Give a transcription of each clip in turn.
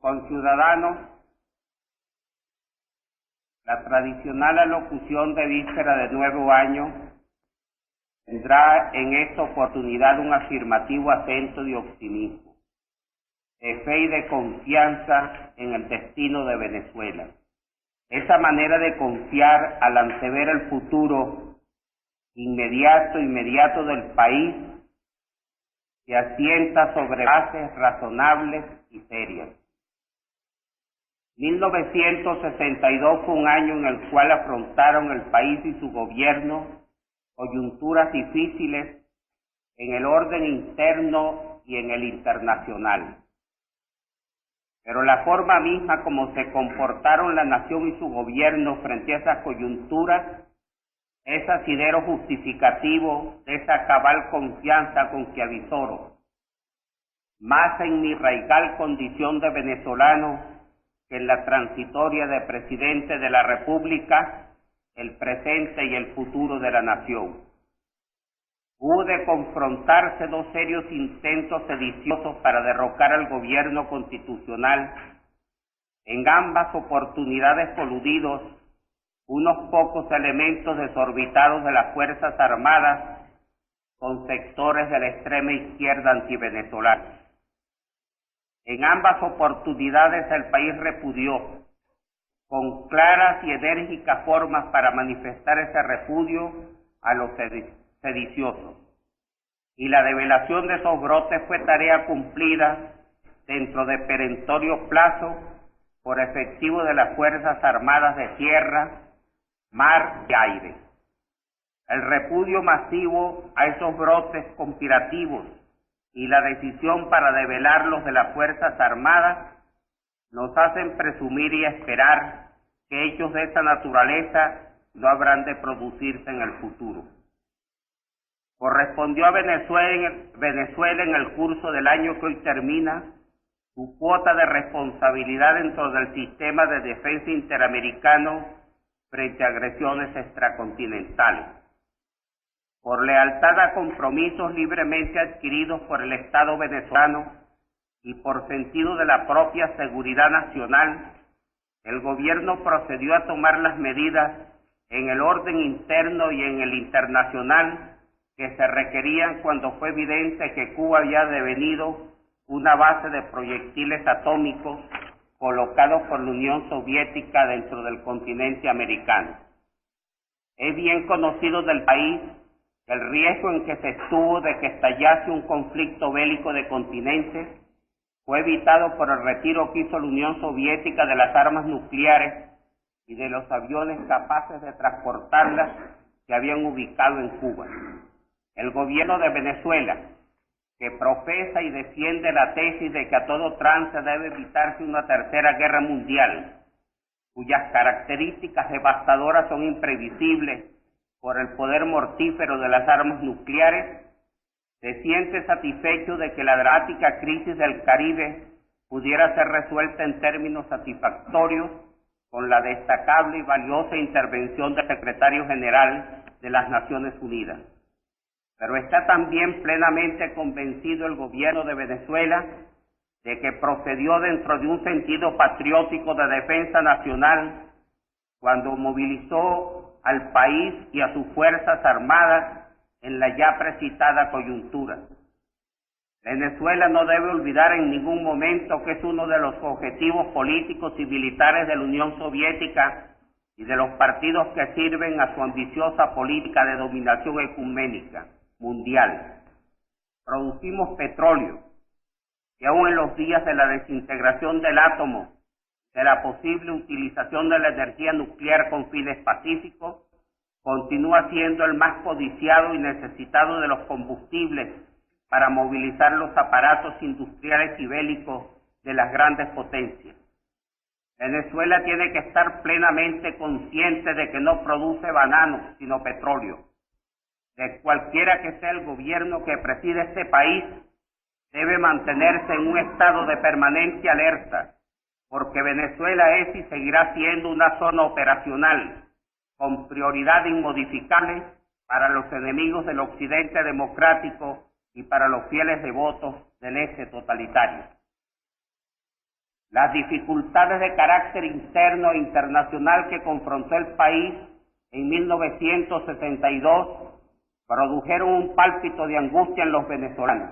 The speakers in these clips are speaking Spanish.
Conciudadanos, la tradicional alocución de víspera de nuevo año tendrá en esta oportunidad un afirmativo acento de optimismo, de fe y de confianza en el destino de Venezuela. Esa manera de confiar al antever el futuro inmediato del país se asienta sobre bases razonables y serias. 1962 fue un año en el cual afrontaron el país y su gobierno coyunturas difíciles en el orden interno y en el internacional. Pero la forma misma como se comportaron la nación y su gobierno frente a esas coyunturas es asidero justificativo de esa cabal confianza con que avisoro, más en mi raigal condición de venezolano que en la transitoria de presidente de la República, el presente y el futuro de la nación. Hubo de confrontarse dos serios intentos sediciosos para derrocar al gobierno constitucional, en ambas oportunidades coludidos unos pocos elementos desorbitados de las Fuerzas Armadas con sectores de la extrema izquierda antivenezolana. En ambas oportunidades el país repudió, con claras y enérgicas formas para manifestar ese repudio a los sediciosos. Y la develación de esos brotes fue tarea cumplida dentro de perentorio plazo por efectivo de las Fuerzas Armadas de tierra, mar y aire. El repudio masivo a esos brotes conspirativos y la decisión para develarlos de las Fuerzas Armadas nos hacen presumir y esperar que hechos de esa naturaleza no habrán de producirse en el futuro. Correspondió a Venezuela en el curso del año que hoy termina su cuota de responsabilidad dentro del sistema de defensa interamericano frente a agresiones extracontinentales. Por lealtad a compromisos libremente adquiridos por el Estado venezolano y por sentido de la propia seguridad nacional, el gobierno procedió a tomar las medidas en el orden interno y en el internacional que se requerían cuando fue evidente que Cuba había devenido una base de proyectiles atómicos colocados por la Unión Soviética dentro del continente americano. Es bien conocido del país el riesgo en que se estuvo de que estallase un conflicto bélico de continentes fue evitado por el retiro que hizo la Unión Soviética de las armas nucleares y de los aviones capaces de transportarlas que habían ubicado en Cuba. El gobierno de Venezuela, que profesa y defiende la tesis de que a todo trance debe evitarse una tercera guerra mundial, cuyas características devastadoras son imprevisibles por el poder mortífero de las armas nucleares, se siente satisfecho de que la dramática crisis del Caribe pudiera ser resuelta en términos satisfactorios con la destacable y valiosa intervención del secretario general de las Naciones Unidas. Pero está también plenamente convencido el gobierno de Venezuela de que procedió dentro de un sentido patriótico de defensa nacional cuando movilizó al país y a sus Fuerzas Armadas en la ya precitada coyuntura. Venezuela no debe olvidar en ningún momento que es uno de los objetivos políticos y militares de la Unión Soviética y de los partidos que sirven a su ambiciosa política de dominación ecuménica mundial. Producimos petróleo y aún en los días de la desintegración del átomo, de la posible utilización de la energía nuclear con fines pacíficos, continúa siendo el más codiciado y necesitado de los combustibles para movilizar los aparatos industriales y bélicos de las grandes potencias. Venezuela tiene que estar plenamente consciente de que no produce bananos, sino petróleo. De cualquiera que sea el gobierno que preside este país, debe mantenerse en un estado de permanente alerta, porque Venezuela es y seguirá siendo una zona operacional con prioridad inmodificable para los enemigos del occidente democrático y para los fieles devotos del eje totalitario. Las dificultades de carácter interno e internacional que confrontó el país en 1962 produjeron un pálpito de angustia en los venezolanos.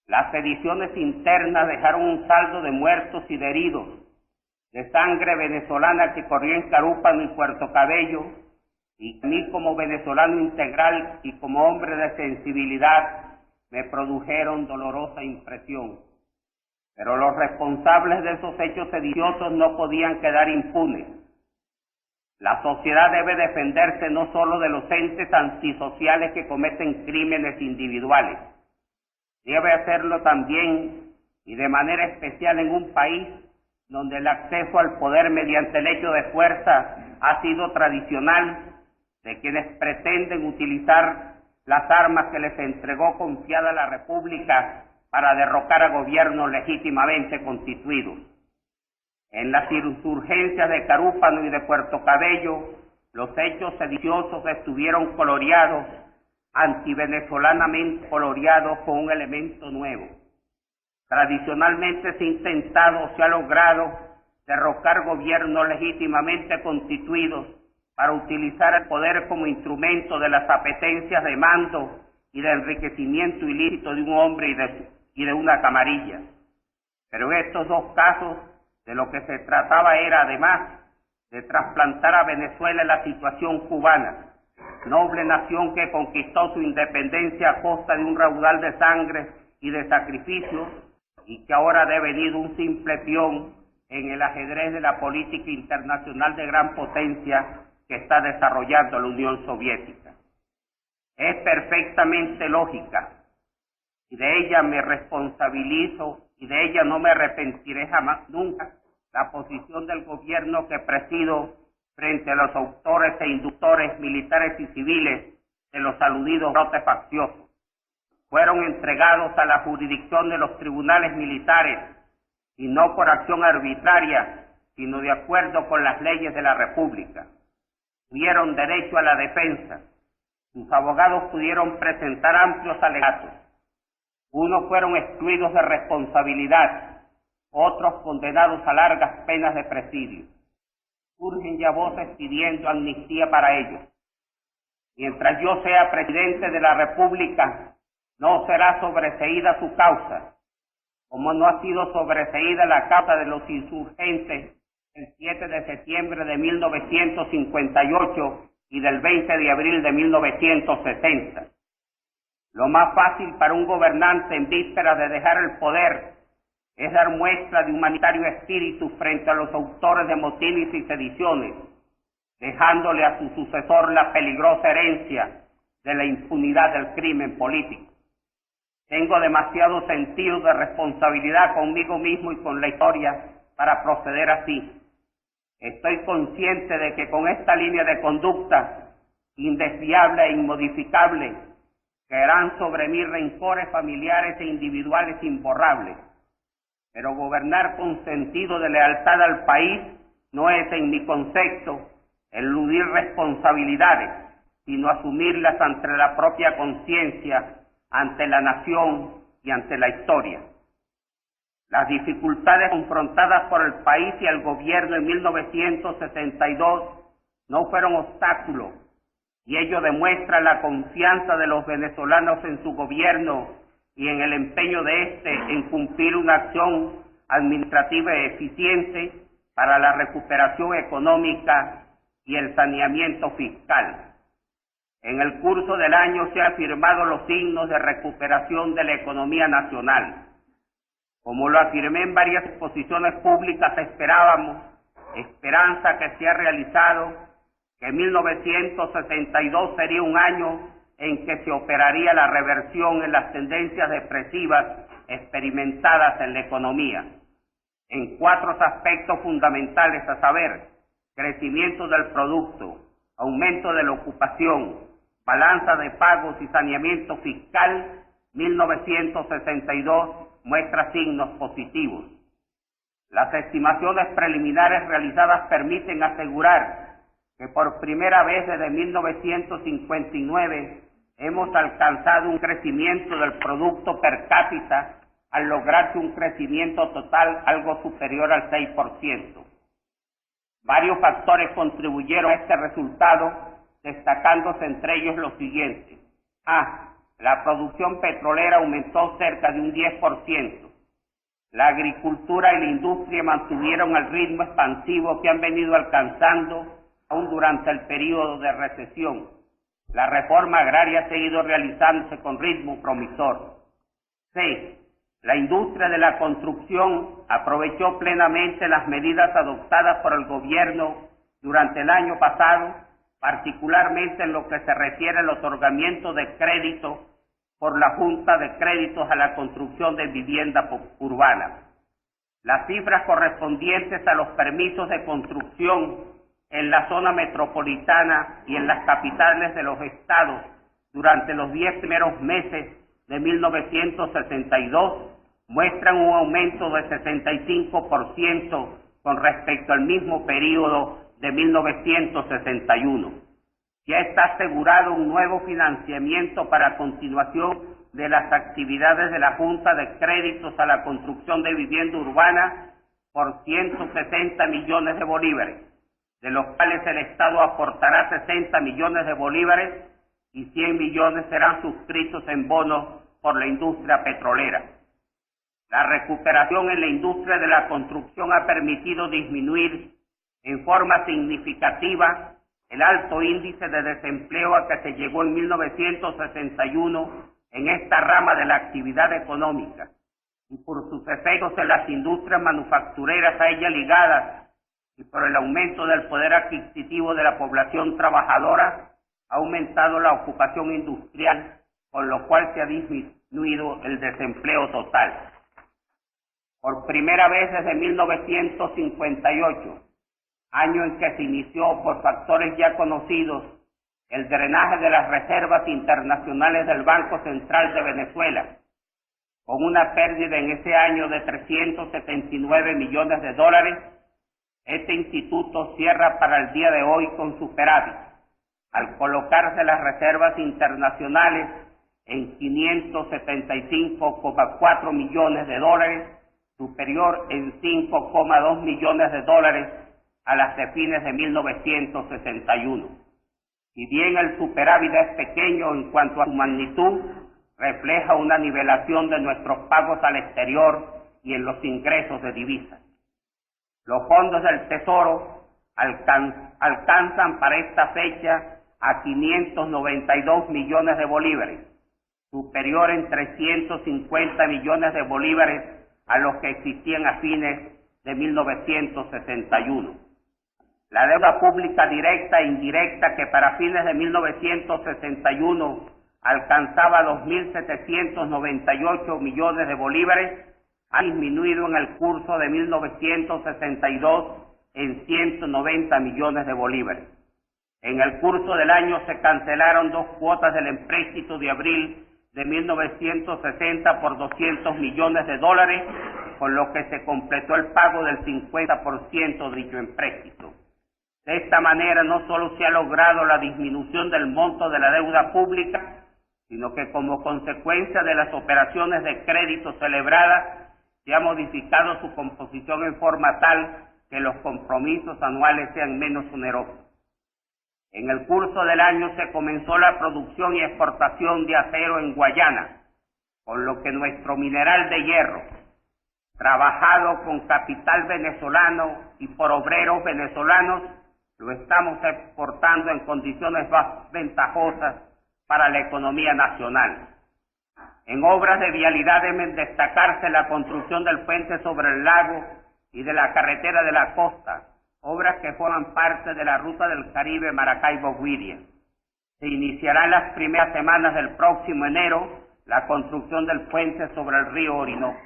Las sediciones internas dejaron un saldo de muertos y de heridos, de sangre venezolana que corrió en Carúpano y Puerto Cabello, y a mí como venezolano integral y como hombre de sensibilidad me produjeron dolorosa impresión. Pero los responsables de esos hechos sediciosos no podían quedar impunes. La sociedad debe defenderse no solo de los entes antisociales que cometen crímenes individuales, debe hacerlo también y de manera especial en un país donde el acceso al poder mediante el hecho de fuerza ha sido tradicional de quienes pretenden utilizar las armas que les entregó confiada la República para derrocar a gobiernos legítimamente constituidos. En las insurgencias de Carúpano y de Puerto Cabello, los hechos sediciosos estuvieron coloreados, antivenezolanamente coloreados con un elemento nuevo. Tradicionalmente se ha intentado, se ha logrado derrocar gobiernos legítimamente constituidos para utilizar el poder como instrumento de las apetencias de mando y de enriquecimiento ilícito de un hombre y de una camarilla. Pero en estos dos casos, de lo que se trataba era, además, de trasplantar a Venezuela en la situación cubana, noble nación que conquistó su independencia a costa de un raudal de sangre y de sacrificios, y que ahora ha devenido un simple peón en el ajedrez de la política internacional de gran potencia que está desarrollando la Unión Soviética. Es perfectamente lógica, y de ella me responsabilizo, y de ella no me arrepentiré jamás, nunca, la posición del gobierno que presido frente a los autores e inductores militares y civiles de los aludidos brotes facciosos. Fueron entregados a la jurisdicción de los tribunales militares, y no por acción arbitraria, sino de acuerdo con las leyes de la República. Tuvieron derecho a la defensa. Sus abogados pudieron presentar amplios alegatos. Unos fueron excluidos de responsabilidad, otros condenados a largas penas de presidio. Surgen ya voces pidiendo amnistía para ellos. Mientras yo sea presidente de la República, no será sobreseída su causa, como no ha sido sobreseída la causa de los insurgentes el 7 de septiembre de 1958 y del 20 de abril de 1960. Lo más fácil para un gobernante en vísperas de dejar el poder es dar muestra de humanitario espíritu frente a los autores de motines y sediciones, dejándole a su sucesor la peligrosa herencia de la impunidad del crimen político. Tengo demasiado sentido de responsabilidad conmigo mismo y con la historia para proceder así. Estoy consciente de que con esta línea de conducta, indesviable e inmodificable, caerán sobre mí rencores familiares e individuales imborrables. Pero gobernar con sentido de lealtad al país no es, en mi concepto, eludir responsabilidades, sino asumirlas ante la propia conciencia, ante la nación y ante la historia. Las dificultades confrontadas por el país y el gobierno en 1962 no fueron obstáculos, y ello demuestra la confianza de los venezolanos en su gobierno y en el empeño de éste en cumplir una acción administrativa eficiente para la recuperación económica y el saneamiento fiscal. En el curso del año se han afirmado los signos de recuperación de la economía nacional. Como lo afirmé en varias exposiciones públicas, esperanza que se ha realizado, que 1962 sería un año en que se operaría la reversión en las tendencias depresivas experimentadas en la economía, en 4 aspectos fundamentales, a saber, crecimiento del producto, aumento de la ocupación, balanza de pagos y saneamiento fiscal. 1962 muestra signos positivos. Las estimaciones preliminares realizadas permiten asegurar que por primera vez desde 1959 hemos alcanzado un crecimiento del producto per cápita al lograrse un crecimiento total algo superior al 6%. Varios factores contribuyeron a este resultado, destacándose entre ellos los siguientes. A. La producción petrolera aumentó cerca de un 10%. La agricultura y la industria mantuvieron el ritmo expansivo que han venido alcanzando aún durante el periodo de recesión. La reforma agraria ha seguido realizándose con ritmo promisor. C. La industria de la construcción aprovechó plenamente las medidas adoptadas por el gobierno durante el año pasado, particularmente en lo que se refiere al otorgamiento de crédito por la Junta de Créditos a la construcción de vivienda urbana. Las cifras correspondientes a los permisos de construcción en la zona metropolitana y en las capitales de los estados durante los 10 primeros meses de 1962 muestran un aumento de 65% con respecto al mismo periodo de 1961. Ya está asegurado un nuevo financiamiento para continuación de las actividades de la Junta de Créditos a la Construcción de Vivienda Urbana por 160 millones de bolívares, de los cuales el Estado aportará 60 millones de bolívares y 100 millones serán suscritos en bonos por la industria petrolera. La recuperación en la industria de la construcción ha permitido disminuir en forma significativa el alto índice de desempleo a que se llegó en 1961 en esta rama de la actividad económica y por sus efectos en las industrias manufactureras a ella ligadas y por el aumento del poder adquisitivo de la población trabajadora ha aumentado la ocupación industrial, con lo cual se ha disminuido el desempleo total. Por primera vez desde 1958, año en que se inició por factores ya conocidos el drenaje de las reservas internacionales del Banco Central de Venezuela, con una pérdida en ese año de 379 millones de dólares, este instituto cierra para el día de hoy con superávit, al colocarse las reservas internacionales en 575,4 millones de dólares, superior en 5,2 millones de dólares a las de fines de 1961. Si bien el superávit es pequeño en cuanto a su magnitud, refleja una nivelación de nuestros pagos al exterior y en los ingresos de divisas. Los fondos del Tesoro alcanzan para esta fecha a 592 millones de bolívares, superior en 350 millones de bolívares a los que existían a fines de 1961. La deuda pública directa e indirecta, que para fines de 1961 alcanzaba 2.798 millones de bolívares, ha disminuido en el curso de 1962 en 190 millones de bolívares. En el curso del año se cancelaron 2 cuotas del empréstito de abril de 1960 por 200 millones de dólares, con lo que se completó el pago del 50% de dicho empréstito. De esta manera no solo se ha logrado la disminución del monto de la deuda pública, sino que como consecuencia de las operaciones de crédito celebradas, se ha modificado su composición en forma tal que los compromisos anuales sean menos onerosos. En el curso del año se comenzó la producción y exportación de acero en Guayana, con lo que nuestro mineral de hierro, trabajado con capital venezolano y por obreros venezolanos, lo estamos exportando en condiciones más ventajosas para la economía nacional. En obras de vialidad deben destacarse la construcción del puente sobre el lago y de la carretera de la costa, obras que forman parte de la ruta del Caribe Maracaibo-Guiria. Se iniciará en las primeras semanas del próximo enero la construcción del puente sobre el río Orinoco.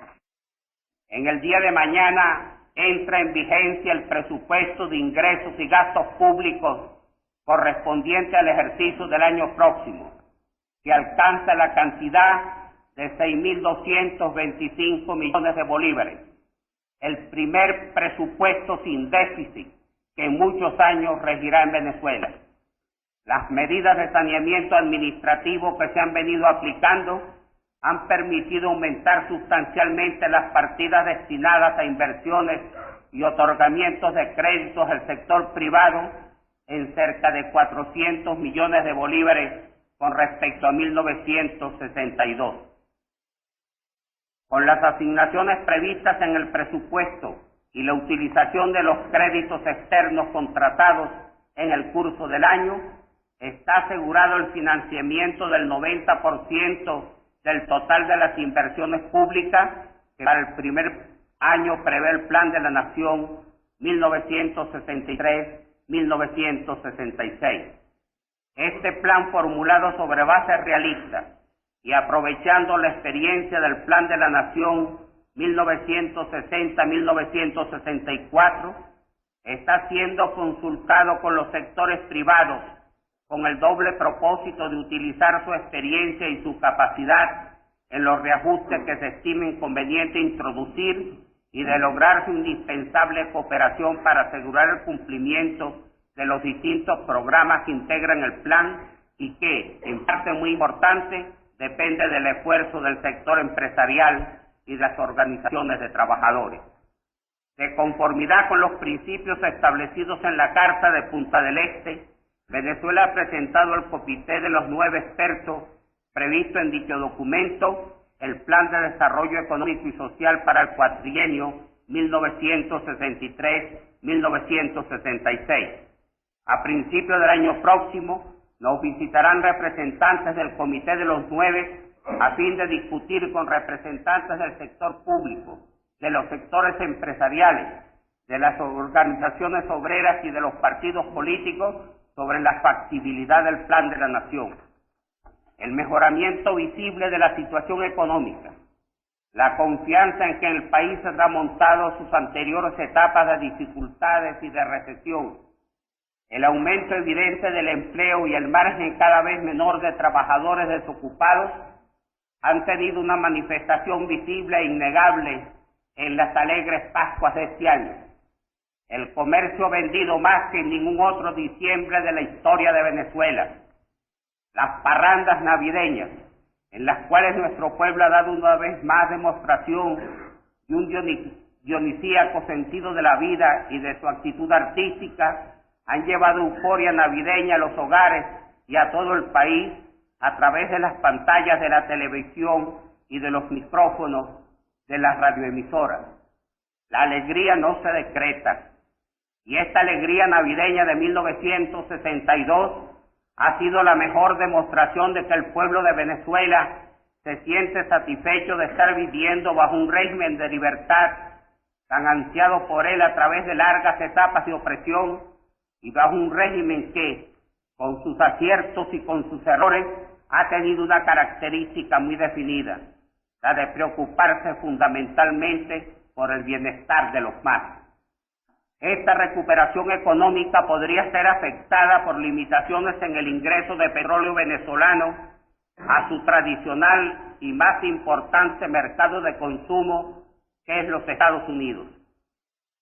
En el día de mañana entra en vigencia el presupuesto de ingresos y gastos públicos correspondiente al ejercicio del año próximo, que alcanza la cantidad de 6.225 millones de bolívares, el primer presupuesto sin déficit que en muchos años regirá en Venezuela. Las medidas de saneamiento administrativo que se han venido aplicando han permitido aumentar sustancialmente las partidas destinadas a inversiones y otorgamientos de créditos al sector privado en cerca de 400 millones de bolívares con respecto a 1962. Con las asignaciones previstas en el presupuesto y la utilización de los créditos externos contratados en el curso del año, está asegurado el financiamiento del 90% del total de las inversiones públicas que para el primer año prevé el Plan de la Nación 1963-1966. Este plan, formulado sobre bases realistas y aprovechando la experiencia del Plan de la Nación 1960-1964, está siendo consultado con los sectores privados con el doble propósito de utilizar su experiencia y su capacidad en los reajustes que se estimen conveniente introducir y de lograr su indispensable cooperación para asegurar el cumplimiento de los distintos programas que integran el plan y que, en parte muy importante, depende del esfuerzo del sector empresarial y de las organizaciones de trabajadores. De conformidad con los principios establecidos en la Carta de Punta del Este, Venezuela ha presentado al Comité de los 9 expertos previsto en dicho documento el Plan de Desarrollo Económico y Social para el cuatrienio 1963-1966. A principios del año próximo nos visitarán representantes del Comité de los 9 a fin de discutir con representantes del sector público, de los sectores empresariales, de las organizaciones obreras y de los partidos políticos sobre la factibilidad del Plan de la Nación, el mejoramiento visible de la situación económica, la confianza en que el país ha remontado sus anteriores etapas de dificultades y de recesión, el aumento evidente del empleo y el margen cada vez menor de trabajadores desocupados han tenido una manifestación visible e innegable en las alegres Pascuas de este año. El comercio vendido más que en ningún otro diciembre de la historia de Venezuela. Las parrandas navideñas, en las cuales nuestro pueblo ha dado una vez más demostración de un dionisíaco sentido de la vida y de su actitud artística, han llevado euforia navideña a los hogares y a todo el país a través de las pantallas de la televisión y de los micrófonos de las radioemisoras. La alegría no se decreta, y esta alegría navideña de 1962 ha sido la mejor demostración de que el pueblo de Venezuela se siente satisfecho de estar viviendo bajo un régimen de libertad tan ansiado por él a través de largas etapas de opresión y bajo un régimen que, con sus aciertos y con sus errores, ha tenido una característica muy definida, la de preocuparse fundamentalmente por el bienestar de los más. Esta recuperación económica podría ser afectada por limitaciones en el ingreso de petróleo venezolano a su tradicional y más importante mercado de consumo, que es los Estados Unidos.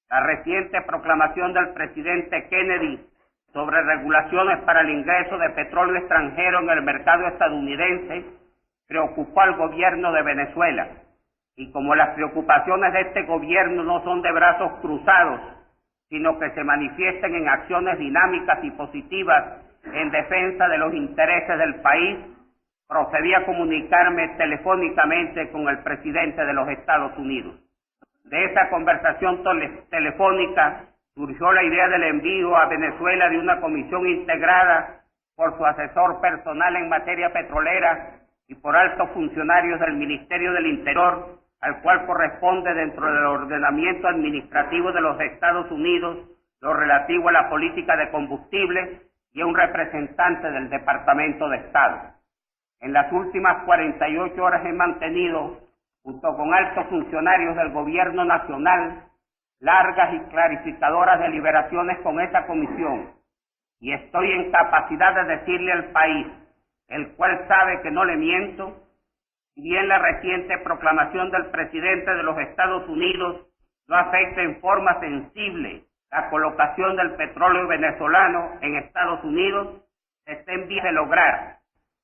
La reciente proclamación del presidente Kennedy sobre regulaciones para el ingreso de petróleo extranjero en el mercado estadounidense preocupó al gobierno de Venezuela, y como las preocupaciones de este gobierno no son de brazos cruzados, sino que se manifiestan en acciones dinámicas y positivas en defensa de los intereses del país, procedí a comunicarme telefónicamente con el presidente de los Estados Unidos. De esa conversación telefónica surgió la idea del envío a Venezuela de una comisión integrada por su asesor personal en materia petrolera y por altos funcionarios del Ministerio del Interior, al cual corresponde dentro del ordenamiento administrativo de los Estados Unidos lo relativo a la política de combustibles, y a un representante del Departamento de Estado. En las últimas 48 horas he mantenido, junto con altos funcionarios del Gobierno Nacional, largas y clarificadoras deliberaciones con esa comisión, y estoy en capacidad de decirle al país, el cual sabe que no le miento, si bien la reciente proclamación del presidente de los Estados Unidos no afecta en forma sensible la colocación del petróleo venezolano en Estados Unidos, está en vías de lograr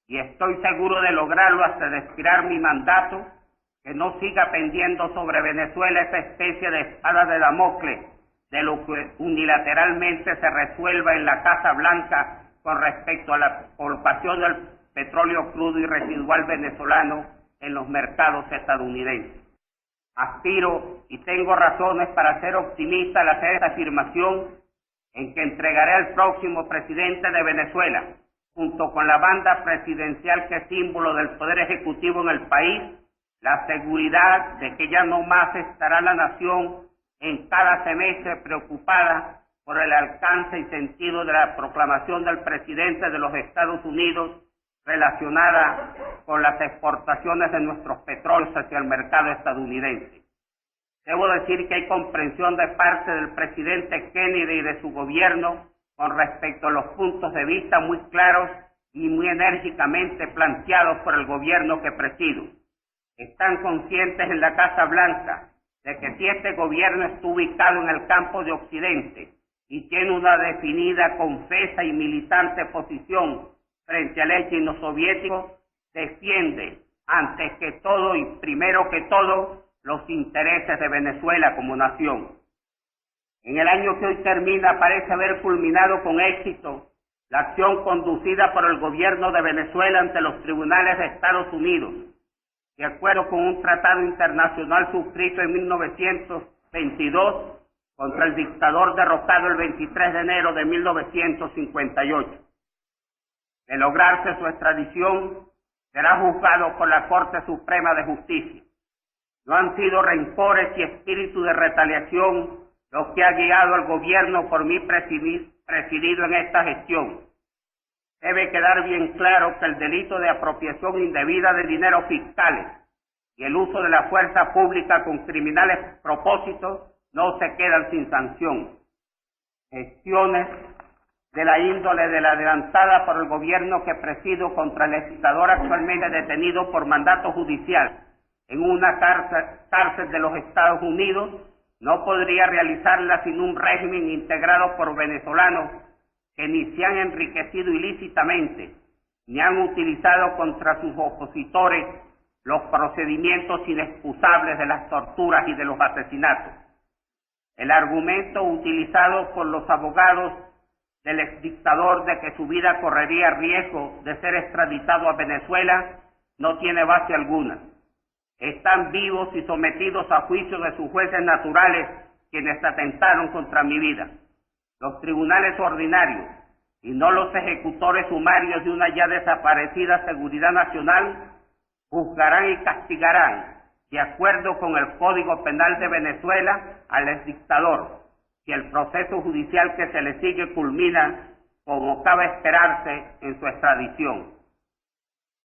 y estoy seguro de lograrlo hasta de expirar mi mandato, que no siga pendiendo sobre Venezuela esa especie de espada de Damocles de lo que unilateralmente se resuelva en la Casa Blanca con respecto a la colocación del petróleo crudo y residual venezolano en los mercados estadounidenses. Aspiro y tengo razones para ser optimista al hacer esta afirmación en que entregaré al próximo presidente de Venezuela, junto con la banda presidencial que es símbolo del poder ejecutivo en el país, la seguridad de que ya no más estará la nación en cada semestre preocupada por el alcance y sentido de la proclamación del presidente de los Estados Unidos relacionada con las exportaciones de nuestros petróleos hacia el mercado estadounidense. Debo decir que hay comprensión de parte del presidente Kennedy y de su gobierno con respecto a los puntos de vista muy claros y muy enérgicamente planteados por el gobierno que presido. Están conscientes en la Casa Blanca de que si este gobierno está ubicado en el campo de Occidente y tiene una definida, confesa y militante posición frente al hecho soviético, defiende antes que todo y primero que todo los intereses de Venezuela como nación. En el año que hoy termina parece haber culminado con éxito la acción conducida por el gobierno de Venezuela ante los tribunales de Estados Unidos, de acuerdo con un tratado internacional suscrito en 1922 contra el dictador derrocado el 23 de enero de 1958. De lograrse su extradición, será juzgado por la Corte Suprema de Justicia. No han sido rencores y espíritu de retaliación lo que ha guiado al gobierno por mí presidido en esta gestión. Debe quedar bien claro que el delito de apropiación indebida de dineros fiscales y el uso de la fuerza pública con criminales propósitos no se quedan sin sanción. Gestiones de la índole de la adelantada por el gobierno que presido contra el legislador actualmente detenido por mandato judicial en una cárcel de los Estados Unidos no podría realizarla sin un régimen integrado por venezolanos que ni se han enriquecido ilícitamente ni han utilizado contra sus opositores los procedimientos inexcusables de las torturas y de los asesinatos. El argumento utilizado por los abogados del exdictador de que su vida correría riesgo de ser extraditado a Venezuela no tiene base alguna. Están vivos y sometidos a juicio de sus jueces naturales quienes atentaron contra mi vida. Los tribunales ordinarios y no los ejecutores sumarios de una ya desaparecida seguridad nacional juzgarán y castigarán de acuerdo con el Código Penal de Venezuela al exdictador si el proceso judicial que se le sigue culmina como cabe esperarse en su extradición.